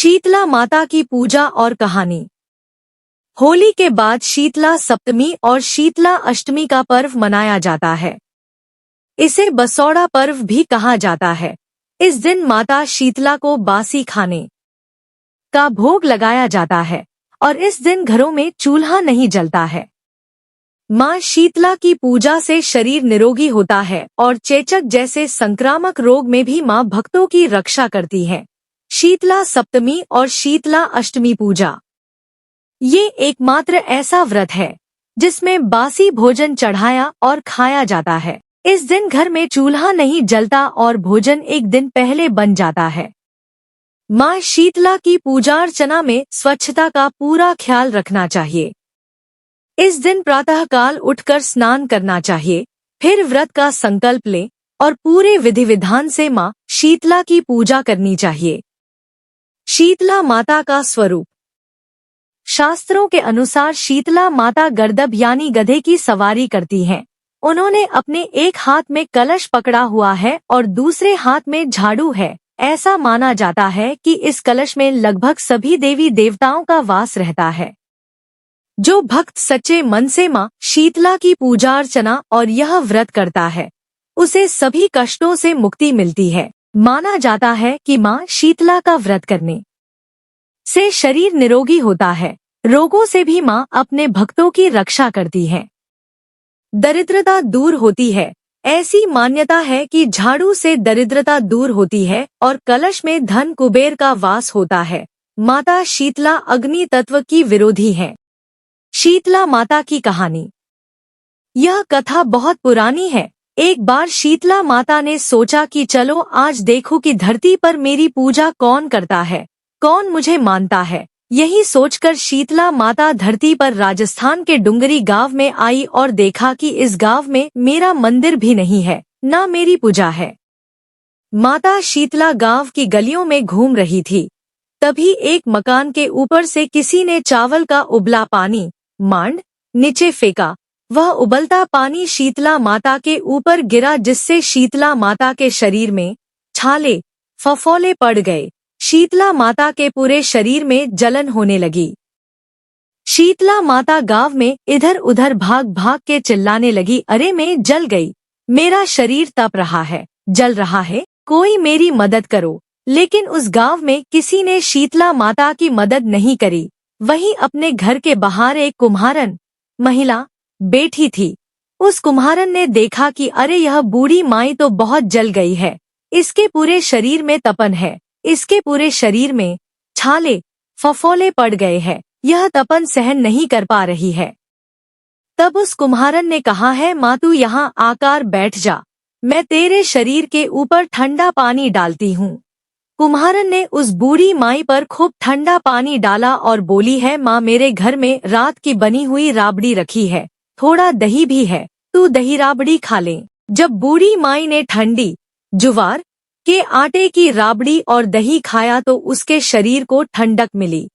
शीतला माता की पूजा और कहानी। होली के बाद शीतला सप्तमी और शीतला अष्टमी का पर्व मनाया जाता है। इसे बसौड़ा पर्व भी कहा जाता है। इस दिन माता शीतला को बासी खाने का भोग लगाया जाता है और इस दिन घरों में चूल्हा नहीं जलता है। माँ शीतला की पूजा से शरीर निरोगी होता है और चेचक जैसे संक्रामक रोग में भी माँ भक्तों की रक्षा करती है। शीतला सप्तमी और शीतला अष्टमी पूजा, ये एकमात्र ऐसा व्रत है जिसमें बासी भोजन चढ़ाया और खाया जाता है। इस दिन घर में चूल्हा नहीं जलता और भोजन एक दिन पहले बन जाता है। माँ शीतला की पूजा अर्चना में स्वच्छता का पूरा ख्याल रखना चाहिए। इस दिन प्रातःकाल उठकर स्नान करना चाहिए, फिर व्रत का संकल्प लें और पूरे विधि विधान से माँ शीतला की पूजा करनी चाहिए। शीतला माता का स्वरूप। शास्त्रों के अनुसार शीतला माता गर्दभ यानी गधे की सवारी करती हैं। उन्होंने अपने एक हाथ में कलश पकड़ा हुआ है और दूसरे हाथ में झाड़ू है। ऐसा माना जाता है कि इस कलश में लगभग सभी देवी देवताओं का वास रहता है। जो भक्त सच्चे मन से माँ शीतला की पूजा अर्चना और यह व्रत करता है, उसे सभी कष्टों से मुक्ति मिलती है। माना जाता है कि माँ शीतला का व्रत करने से शरीर निरोगी होता है। रोगों से भी माँ अपने भक्तों की रक्षा करती है। दरिद्रता दूर होती है। ऐसी मान्यता है कि झाड़ू से दरिद्रता दूर होती है और कलश में धन कुबेर का वास होता है। माता शीतला अग्नि तत्व की विरोधी है। शीतला माता की कहानी। यह कथा बहुत पुरानी है। एक बार शीतला माता ने सोचा कि चलो आज देखूं कि धरती पर मेरी पूजा कौन करता है, कौन मुझे मानता है। यही सोचकर शीतला माता धरती पर राजस्थान के डुंगरी गांव में आई और देखा कि इस गांव में मेरा मंदिर भी नहीं है, ना मेरी पूजा है। माता शीतला गांव की गलियों में घूम रही थी। तभी एक मकान के ऊपर से किसी ने चावल का उबला पानी मांड नीचे फेंका। वह उबलता पानी शीतला माता के ऊपर गिरा, जिससे शीतला माता के शरीर में छाले फफोले पड़ गए। शीतला माता के पूरे शरीर में जलन होने लगी। शीतला माता गांव में इधर उधर भाग भाग के चिल्लाने लगी, अरे मैं जल गई, मेरा शरीर तप रहा है, जल रहा है, कोई मेरी मदद करो। लेकिन उस गांव में किसी ने शीतला माता की मदद नहीं करी। वहीं अपने घर के बाहर एक कुम्हारन महिला बैठी थी। उस कुम्हारन ने देखा कि अरे यह बूढ़ी माई तो बहुत जल गई है, इसके पूरे शरीर में तपन है, इसके पूरे शरीर में छाले फफोले पड़ गए हैं, यह तपन सहन नहीं कर पा रही है। तब उस कुम्हारन ने कहा है, माँ तू यहाँ आकर बैठ जा, मैं तेरे शरीर के ऊपर ठंडा पानी डालती हूँ। कुम्हारन ने उस बूढ़ी माई पर खूब ठंडा पानी डाला और बोली है, माँ मेरे घर में रात की बनी हुई राबड़ी रखी है, थोड़ा दही भी है, तू दही राबड़ी खा ले। जब बूढ़ी माई ने ठंडी जुवार के आटे की राबड़ी और दही खाया तो उसके शरीर को ठंडक मिली।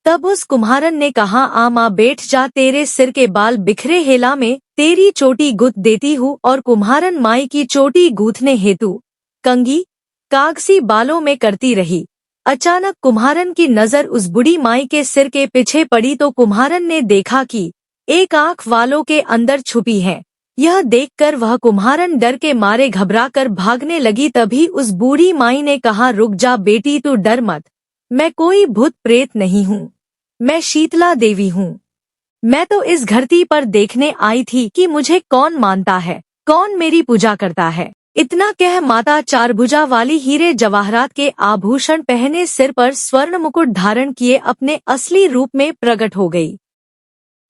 तब उस कुम्हारन ने कहा, आ माँ बैठ जा, तेरे सिर के बाल बिखरे हेला में तेरी चोटी गूंथ देती हूँ। और कुम्हारन माई की चोटी गूंथने हेतु कंघी कागसी बालों में करती रही। अचानक कुम्हारन की नजर उस बूढ़ी माई के सिर के पीछे पड़ी तो कुम्हारन ने देखा कि एक आंख वालों के अंदर छुपी है। यह देखकर वह कुम्हारन डर के मारे घबराकर भागने लगी। तभी उस बूढ़ी माई ने कहा, रुक जा बेटी, तू डर मत, मैं कोई भूत प्रेत नहीं हूँ, मैं शीतला देवी हूँ। मैं तो इस धरती पर देखने आई थी कि मुझे कौन मानता है, कौन मेरी पूजा करता है। इतना कह माता चारभुजा वाली हीरे जवाहरात के आभूषण पहने सिर पर स्वर्ण मुकुट धारण किए अपने असली रूप में प्रकट हो गई।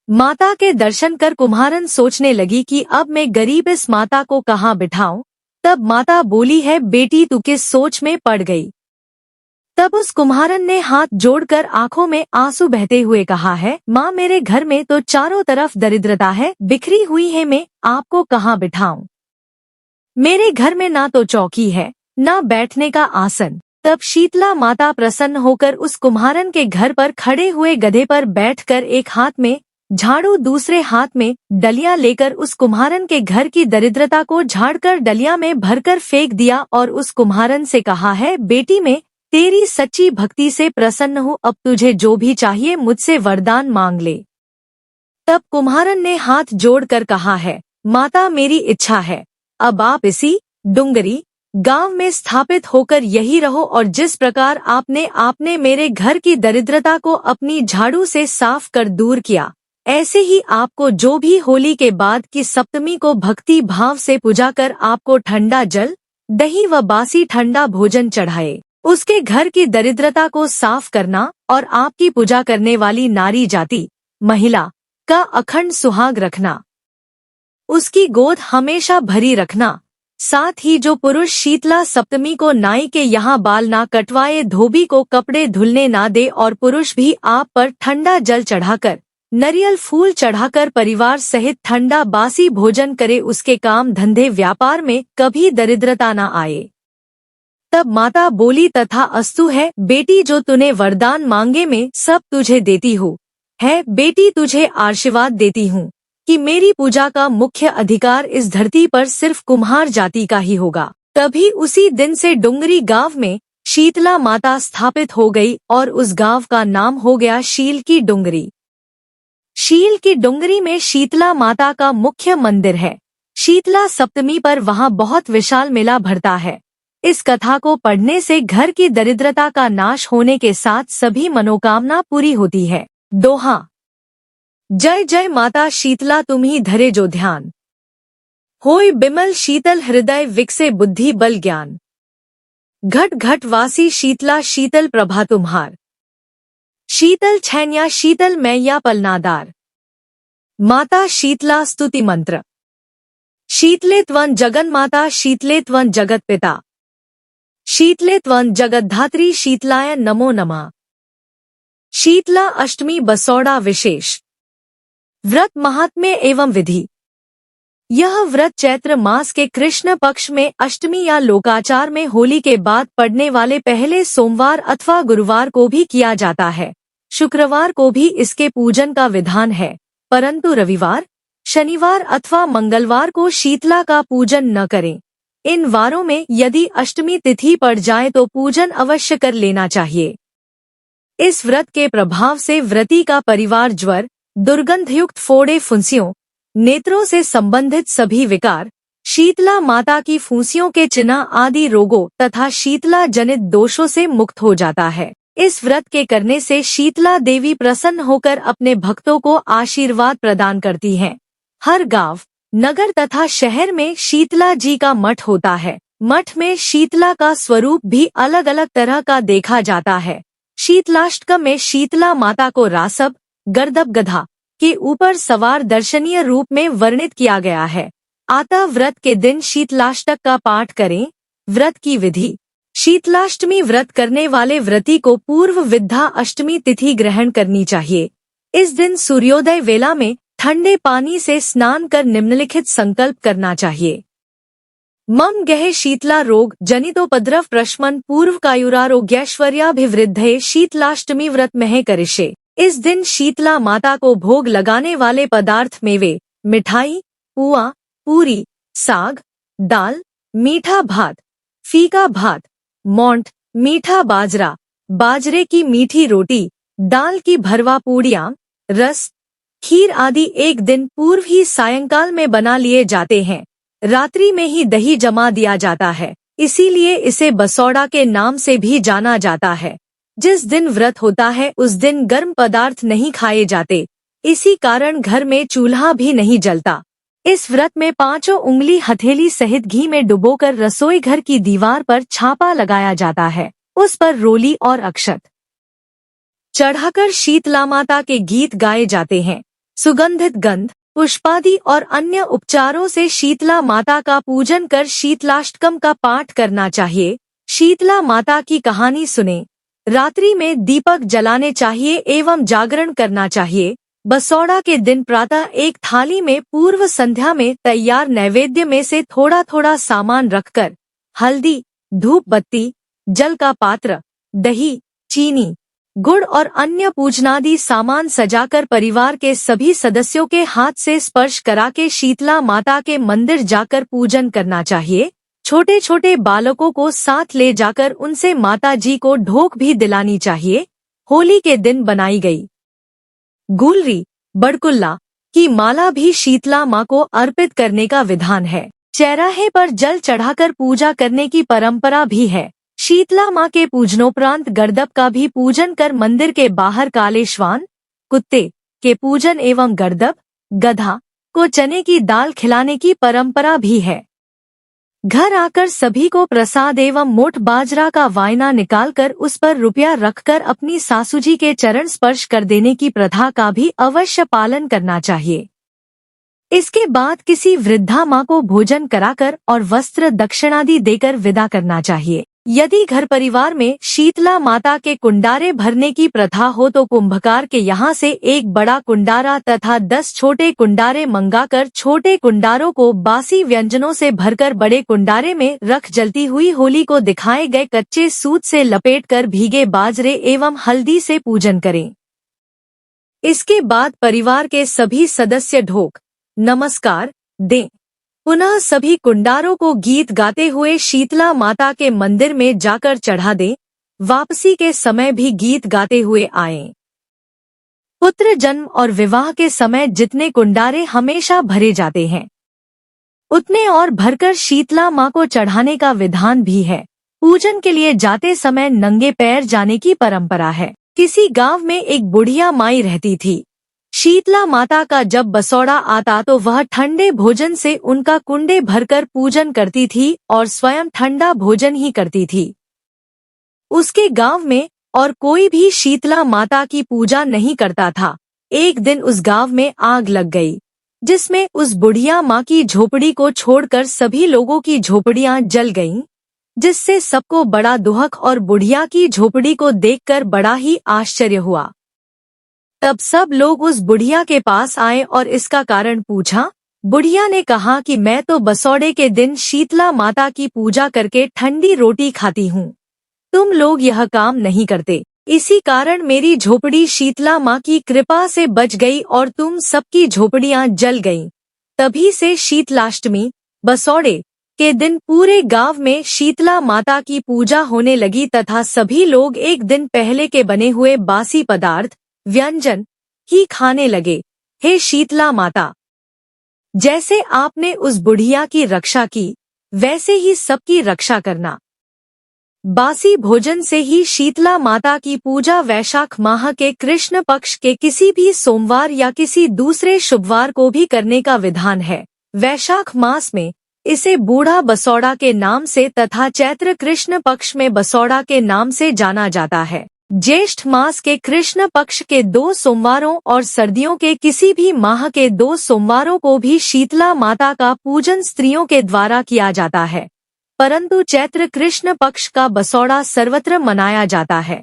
माता के दर्शन कर कुम्हारन सोचने लगी कि अब मैं गरीब इस माता को कहाँ बिठाऊं। तब माता बोली है, बेटी तू किस सोच में पड़ गई। तब उस कुम्हारन ने हाथ जोड़कर आंखों में आंसू बहते हुए कहा है, माँ मेरे घर में तो चारों तरफ दरिद्रता है, बिखरी हुई है, मैं आपको कहाँ बिठाऊं। मेरे घर में ना तो चौकी है, ना बैठने का आसन। तब शीतला माता प्रसन्न होकर उस कुम्हारन के घर पर खड़े हुए गधे पर बैठकर एक हाथ में झाड़ू दूसरे हाथ में डलिया लेकर उस कुम्हारन के घर की दरिद्रता को झाड़कर डलिया में भरकर फेंक दिया और उस कुम्हारन से कहा है, बेटी मैं तेरी सच्ची भक्ति से प्रसन्न हूँ, अब तुझे जो भी चाहिए मुझसे वरदान मांग ले। तब कुम्हारन ने हाथ जोड़कर कहा है, माता मेरी इच्छा है, अब आप इसी डुंगरी गांव में स्थापित होकर यही रहो और जिस प्रकार आपने मेरे घर की दरिद्रता को अपनी झाड़ू से साफ कर दूर किया, ऐसे ही आपको जो भी होली के बाद की सप्तमी को भक्ति भाव से पूजा कर आपको ठंडा जल, दही व बासी ठंडा भोजन चढ़ाए, उसके घर की दरिद्रता को साफ करना और आपकी पूजा करने वाली नारी जाति महिला का अखंड सुहाग रखना, उसकी गोद हमेशा भरी रखना। साथ ही जो पुरुष शीतला सप्तमी को नाई के यहाँ बाल ना कटवाए, धोबी को कपड़े धुलने ना दे और पुरुष भी आप पर ठंडा जल चढ़ाकर नारियल फूल चढ़ाकर परिवार सहित ठंडा बासी भोजन करे, उसके काम धंधे व्यापार में कभी दरिद्रता न आए। तब माता बोली, तथा अस्तु है बेटी, जो तूने वरदान मांगे मैं सब तुझे देती हूँ। है बेटी, तुझे आशीर्वाद देती हूँ कि मेरी पूजा का मुख्य अधिकार इस धरती पर सिर्फ कुम्हार जाति का ही होगा। तभी उसी दिन से डुंगरी गांव में शीतला माता स्थापित हो गई और उस गांव का नाम हो गया शील की डुंगरी। शील की डुंगरी में शीतला माता का मुख्य मंदिर है। शीतला सप्तमी पर वहां बहुत विशाल मेला भरता है। इस कथा को पढ़ने से घर की दरिद्रता का नाश होने के साथ सभी मनोकामना पूरी होती है। दोहा। जय जय माता शीतला तुम्ही धरे जो ध्यान, होय बिमल शीतल हृदय विकसे बुद्धि बल ज्ञान। घट घट वासी शीतला शीतल प्रभा तुम्हार, शीतल छैन्या शीतल मैया पलनादार। माता शीतला स्तुति मंत्र। शीतले त्वं जगन माता, शीतले त्वं जगत पिता, शीतले त्वं जगद्धात्री, शीतलाय नमो नमः। शीतला अष्टमी बसौड़ा विशेष। व्रत महात्म्य एवं विधि। यह व्रत चैत्र मास के कृष्ण पक्ष में अष्टमी या लोकाचार में होली के बाद पड़ने वाले पहले सोमवार अथवा गुरुवार को भी किया जाता है। शुक्रवार को भी इसके पूजन का विधान है, परंतु रविवार, शनिवार अथवा मंगलवार को शीतला का पूजन न करें। इन वारों में यदि अष्टमी तिथि पड़ जाए तो पूजन अवश्य कर लेना चाहिए। इस व्रत के प्रभाव से व्रती का परिवार ज्वर, दुर्गंधयुक्त फोड़े फुंसियों, नेत्रों से संबंधित सभी विकार, शीतला माता की फुंसियों के चिन्ह आदि रोगों तथा शीतला जनित दोषों से मुक्त हो जाता है। इस व्रत के करने से शीतला देवी प्रसन्न होकर अपने भक्तों को आशीर्वाद प्रदान करती हैं। हर गांव, नगर तथा शहर में शीतला जी का मठ होता है। मठ में शीतला का स्वरूप भी अलग अलग तरह का देखा जाता है। शीतलाष्टकम में शीतला माता को रासब, गर्दभ गधा के ऊपर सवार दर्शनीय रूप में वर्णित किया गया है। अतः व्रत के दिन शीतलाष्टक का पाठ करें। व्रत की विधि। शीतलाष्टमी व्रत करने वाले व्रती को पूर्व विद्या अष्टमी तिथि ग्रहण करनी चाहिए। इस दिन सूर्योदय वेला में ठंडे पानी से स्नान कर निम्नलिखित संकल्प करना चाहिए। मम गहे शीतला रोग जनितोपद्रव प्रशमन पूर्व कायुरारोग्यैश्वर्याभिवृद्धये शीतलाष्टमी व्रत महे करिष्ये। इस दिन शीतला माता को भोग लगाने वाले पदार्थ मेवे, मिठाई, पुआ, पूरी, साग, दाल, मीठा भात, फीका भात, मोंठ, मीठा बाजरा, बाजरे की मीठी रोटी, दाल की भरवा पूड़ियाँ, रस, खीर आदि एक दिन पूर्व ही सायंकाल में बना लिए जाते हैं। रात्रि में ही दही जमा दिया जाता है, इसीलिए इसे बसौड़ा के नाम से भी जाना जाता है। जिस दिन व्रत होता है उस दिन गर्म पदार्थ नहीं खाए जाते, इसी कारण घर में चूल्हा भी नहीं जलता। इस व्रत में 5 उंगली हथेली सहित घी में डुबोकर रसोई घर की दीवार पर छापा लगाया जाता है। उस पर रोली और अक्षत चढ़ाकर शीतला माता के गीत गाए जाते हैं। सुगंधित गंध, पुष्पादि और अन्य उपचारों से शीतला माता का पूजन कर शीतलाष्टकम का पाठ करना चाहिए। शीतला माता की कहानी सुने। रात्रि में दीपक जलाने चाहिए एवं जागरण करना चाहिए। बसौड़ा के दिन प्रातः एक थाली में पूर्व संध्या में तैयार नैवेद्य में से थोड़ा थोड़ा सामान रखकर हल्दी, धूप बत्ती, जल का पात्र, दही, चीनी, गुड़ और अन्य पूजनादि सामान सजाकर परिवार के सभी सदस्यों के हाथ से स्पर्श करा के शीतला माता के मंदिर जाकर पूजन करना चाहिए। छोटे छोटे बालकों को साथ ले जाकर उनसे माता जी को ढोक भी दिलानी चाहिए। होली के दिन बनाई गई गुलरी बड़कुल्ला की माला भी शीतला माँ को अर्पित करने का विधान है। चौराहे पर जल चढ़ाकर पूजा करने की परंपरा भी है। शीतला माँ के पूजनोपरांत गड़दप का भी पूजन कर मंदिर के बाहर काले श्वान कुत्ते के पूजन एवं गड़दप गधा को चने की दाल खिलाने की परंपरा भी है। घर आकर सभी को प्रसाद एवं मोठ बाजरा का वायना निकालकर उस पर रुपया रखकर अपनी सासुजी के चरण स्पर्श कर देने की प्रथा का भी अवश्य पालन करना चाहिए। इसके बाद किसी वृद्धा माँ को भोजन कराकर और वस्त्र दक्षिणादि देकर विदा करना चाहिए। यदि घर परिवार में शीतला माता के कुंडारे भरने की प्रथा हो तो कुंभकार के यहाँ से एक बड़ा कुंडारा तथा 10 छोटे कुंडारे मंगाकर छोटे कुंडारों को बासी व्यंजनों से भरकर बड़े कुंडारे में रख जलती हुई होली को दिखाए गए कच्चे सूत से लपेटकर भीगे बाजरे एवं हल्दी से पूजन करें। इसके बाद परिवार के सभी सदस्य ढोक नमस्कार दें। पुनः सभी कुंडारों को गीत गाते हुए शीतला माता के मंदिर में जाकर चढ़ा दें। वापसी के समय भी गीत गाते हुए आएं। पुत्र जन्म और विवाह के समय जितने कुंडारे हमेशा भरे जाते हैं उतने और भरकर शीतला माँ को चढ़ाने का विधान भी है। पूजन के लिए जाते समय नंगे पैर जाने की परंपरा है। किसी गांव में एक बुढ़िया माई रहती थी। शीतला माता का जब बसौड़ा आता तो वह ठंडे भोजन से उनका कुंडे भरकर पूजन करती थी और स्वयं ठंडा भोजन ही करती थी। उसके गांव में और कोई भी शीतला माता की पूजा नहीं करता था। एक दिन उस गांव में आग लग गई जिसमें उस बुढ़िया माँ की झोपड़ी को छोड़कर सभी लोगों की झोपड़ियां जल गईं, जिससे सबको बड़ा दुहक और बुढ़िया की झोपड़ी को देखकर बड़ा ही आश्चर्य हुआ। तब सब लोग उस बुढ़िया के पास आए और इसका कारण पूछा। बुढ़िया ने कहा कि मैं तो बसौड़े के दिन शीतला माता की पूजा करके ठंडी रोटी खाती हूँ। तुम लोग यह काम नहीं करते, इसी कारण मेरी झोपड़ी शीतला माँ की कृपा से बच गई और तुम सबकी झोपड़ियाँ जल गईं। तभी से शीतलाष्टमी बसौड़े के दिन पूरे गांव में शीतला माता की पूजा होने लगी तथा सभी लोग एक दिन पहले के बने हुए बासी पदार्थ व्यंजन ही खाने लगे। हे शीतला माता, जैसे आपने उस बुढ़िया की रक्षा की वैसे ही सबकी रक्षा करना। बासी भोजन से ही शीतला माता की पूजा वैशाख माह के कृष्ण पक्ष के किसी भी सोमवार या किसी दूसरे शुभवार को भी करने का विधान है। वैशाख मास में इसे बूढ़ा बसौड़ा के नाम से तथा चैत्र कृष्ण पक्ष में बसौड़ा के नाम से जाना जाता है। ज्येष्ठ मास के कृष्ण पक्ष के 2 सोमवारों और सर्दियों के किसी भी माह के 2 सोमवारों को भी शीतला माता का पूजन स्त्रियों के द्वारा किया जाता है, परंतु चैत्र कृष्ण पक्ष का बसौड़ा सर्वत्र मनाया जाता है।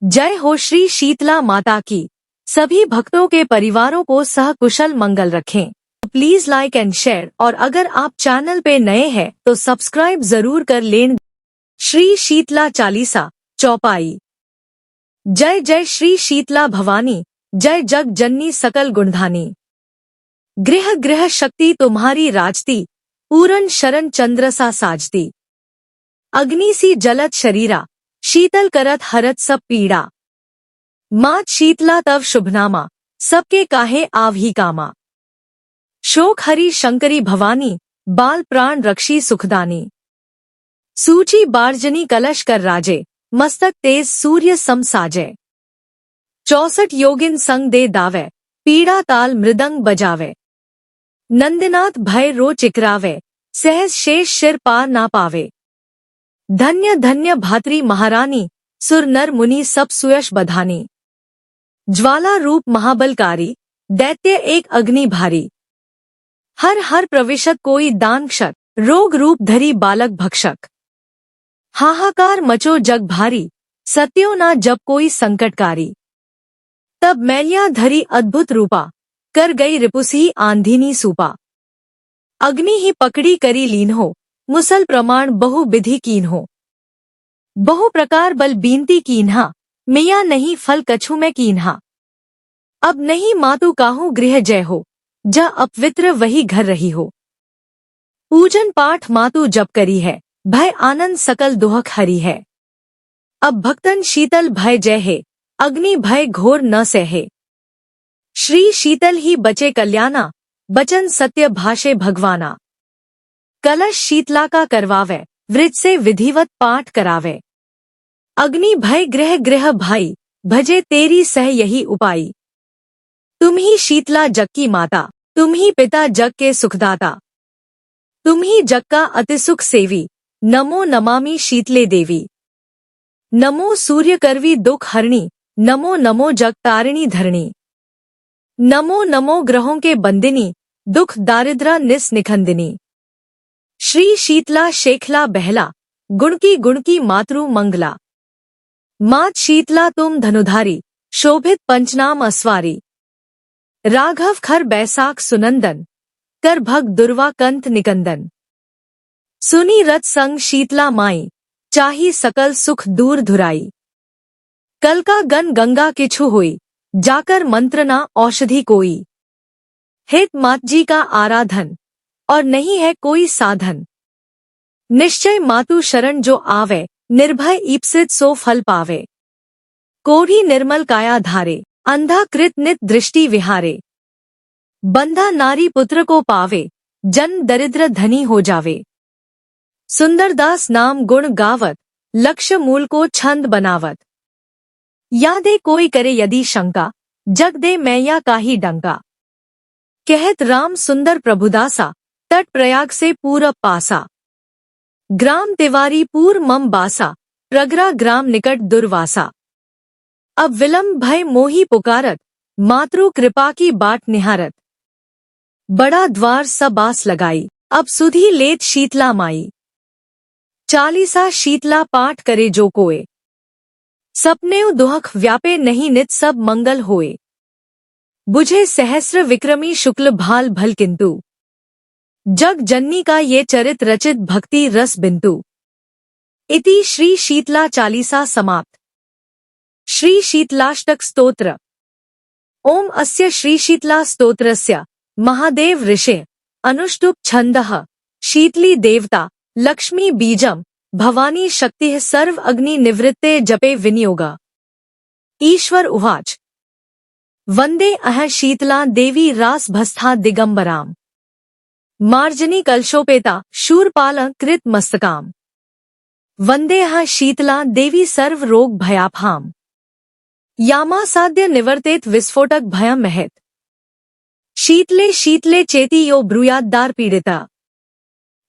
जय हो श्री शीतला माता की। सभी भक्तों के परिवारों को सहकुशल मंगल रखें। प्लीज लाइक एंड शेयर और अगर आप चैनल पे नए हैं तो सब्सक्राइब जरूर कर लें। श्री शीतला चालीसा चौपाई। जय जय श्री शीतला भवानी, जय जग जननी सकल गुणधानी। गृह गृह शक्ति तुम्हारी राजती, पूरन शरण चंद्र सा साजती। अग्नि सी जलत शरीरा, शीतल करत हरत सब पीड़ा। मात शीतला तव शुभनामा, सबके काहे आवही कामा। शोक हरी शंकरी भवानी, बाल प्राण रक्षी सुखदानी। सूची बार्जनी कलश कर राजे, मस्तक तेज सूर्य सम साजे। 64 योगिन संग दे दावे, पीड़ा ताल मृदंग बजावे। नंदनाथ भय रो चिकरावे, सहज शेष शिर पार ना पावे। धन्य धन्य भात्री महारानी, सुर नर मुनि सब सुयश बधानी। ज्वाला रूप महाबलकारी, दैत्य एक अग्नि भारी। हर हर प्रविशत कोई दान क्षक, रोग रूप धरी बालक भक्षक। हाहाकार मचो जग भारी, सत्यो ना जब कोई संकटकारी। तब मैलिया धरी अद्भुत रूपा, कर गई रिपुसी आंधीनी सूपा। अग्नि ही पकड़ी करी लीन हो, मुसल प्रमाण बहु विधि कीन हो। बहु प्रकार बल बीनती कीन्हा, मिया नहीं फल कछु में कीन्हा। अब नहीं मातु काहू गृह जय हो, जा अपवित्र वही घर रही हो। पूजन पाठ मातु जप करी है, भय आनंद सकल दुहक हरी है। अब भक्तन शीतल भय जय है, अग्नि भय घोर न सहे। श्री शीतल ही बचे कल्याणा, बचन सत्य भाषे भगवाना। कलश शीतला का करवावे, वृत से विधिवत पाठ करावे। अग्नि भय गृह गृह भाई, भजे तेरी सह यही उपाई। तुम ही शीतला जग की माता, तुम ही पिता जग के सुखदाता। तुम ही जग का अतिसुख सेवी, नमो नमामि शीतले देवी। नमो सूर्य करवी दुख हरणी, नमो नमो जग तारिणी धरणी। नमो नमो ग्रहों के बंदिनी, दुख दारिद्र निस निखंदिनी। श्री शीतला शेखला बहला, गुण की मातृ मंगला। मात शीतला तुम धनुधारी, शोभित पंचनाम अस्वारी। राघव खर बैसाख सुनंदन, कर भग दुर्वा कंत निकंदन। सुनी रत संग शीतला माई, चाही सकल सुख दूर धुराई। कल का गन गंगा किछु होई, जाकर मंत्रना औषधि कोई। हित मात जी का आराधन, और नहीं है कोई साधन। निश्चय मातु शरण जो आवे, निर्भय ईप्सित सो फल पावे। कोढ़ी निर्मल काया धारे, अंधा कृत नित दृष्टि विहारे। बंधा नारी पुत्र को पावे, जन दरिद्र धनी हो जावे। सुंदरदास नाम गुण गावत, लक्ष्य मूल को छंद बनावत। यादे कोई करे यदि शंका, जग दे मैया काही डंका। कहत राम सुंदर प्रभुदासा, तट प्रयाग से पूरब पासा। ग्राम तिवारी पूर मम बासा, प्रगरा ग्राम निकट दुर्वासा। अब विलंब भय मोही पुकारत, मातृ कृपा की बाट निहारत। बड़ा द्वार सब आस लगाई, अब सुधी लेत शीतला माई। चालीसा शीतला पाठ करे जो कोय, सपनेउ दुहख व्यापे नहीं नित सब मंगल होए। बुझे सहस्र विक्रमी शुक्ल भाल भल किंतु, जग जननी का ये चरित रचित भक्ति रस बिंतु। इति श्री शीतला चालीसा समाप्त। श्री शीतलाष्टक स्तोत्र। ओम अस्य श्री शीतला स्तोत्रस्य महादेव ऋषे अनुष्टुप छंदः। शीतली देवता लक्ष्मी बीजम, भवानी शक्तिः सर्व अग्नि निवृत्ते जपे विनियोगा। ईश्वर उवाच वंदे अह शीतला देवी रासभस्था दिगंबराम। मार्जनी कलशोपेता शूरपाल कृत मस्तकाम। वंदे अह शीतला देवी सर्व रोग भयापहाम। यामासाद्य निवर्तेत विस्फोटक भयम महत। शीतले शीतले चेती यो ब्रूयाद्दार पीड़िता।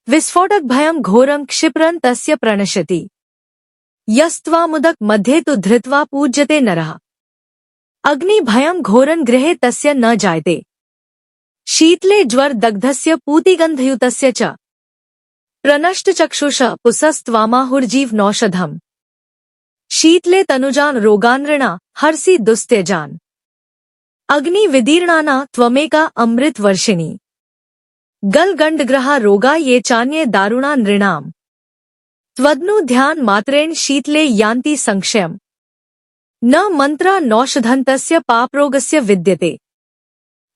विस्फोटक भयम घोरम क्षिप्रं तस्य प्रणश्यति। यस्त्वामुदक मध्ये तु धृत्वा पूज्यते नरः। अग्नि भयम घोरन गृहे तस्य न जायते। शीतले ज्वर दग्धस्य पूतिगंधयुतस्य च। प्रनष्ट चक्षुष पुसस्त्वामाहुर्जीव नौषधम। शीतले तनुजान रोगानृणा हर्षि दुस्त्यजान। अग्नि विदीर्णाना त्वमेका अमृत वर्षिणी। गलगंडग्रहा रोगा ये चान्ये दारुणा नृणाम। त्वदनु ध्यान मात्रेण शीतले यान्ति संक्षयम्। न मंत्रा नौषधन्तस्य पापरोगस्य विद्यते।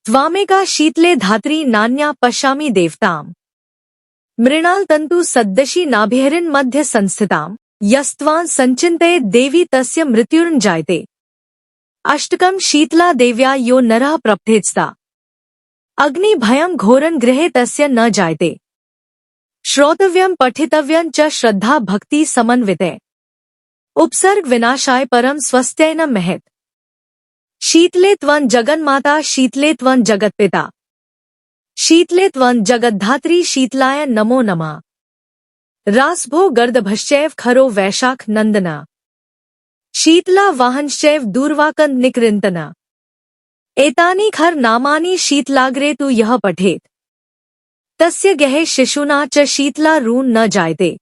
त्वामेका शीतले धात्री नान्या पश्यामि देवताम्। मृणाल तंतु सद्दशी नाभिहरिन् मध्य संस्थिताम्। यस्त्वां संचिन्तये देवी तस्य मृत्युर्न जायते। अष्टकम् शीतला देव्या यो नरः प्रपथेत्स्ता। अग्नि भयम घोरन गृहे तस्य न जायते। श्रोतव्यम पठितव्यं च श्रद्धा भक्ति समन्विते। उपसर्ग विनाशाय परम स्वस्त्यै न महत्। शीतले त्वं जगन्माता शीतले त्वं जगत्पिता। शीतले त्वं जगद्धात्री शीतलाय नमो नमः। रासभो गर्दभश्चैव खरो वैशाख नंदना। शीतला वाहनश्चैव दूर्वाकंद निकृन्तना। एतानि खर नामानि शीतलाग्रे तु यः पठेत्। तस्य गहे शिशुना च शीतला ऋण न जायते।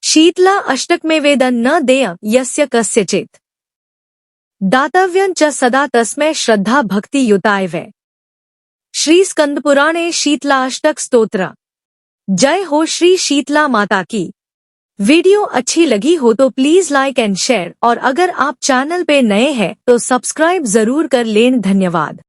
शीतला अष्टक में वेदन न देय यस्य कस्यचित्। दातव्यं च सदा तस्मै श्रद्धा भक्ति युताय वै। श्री स्कंदपुराणे शीतलाष्टक स्तोत्र। जय हो श्री शीतला माता की। वीडियो अच्छी लगी हो तो प्लीज लाइक एंड शेयर, और अगर आप चैनल पे नए हैं तो सब्सक्राइब जरूर कर लें। धन्यवाद।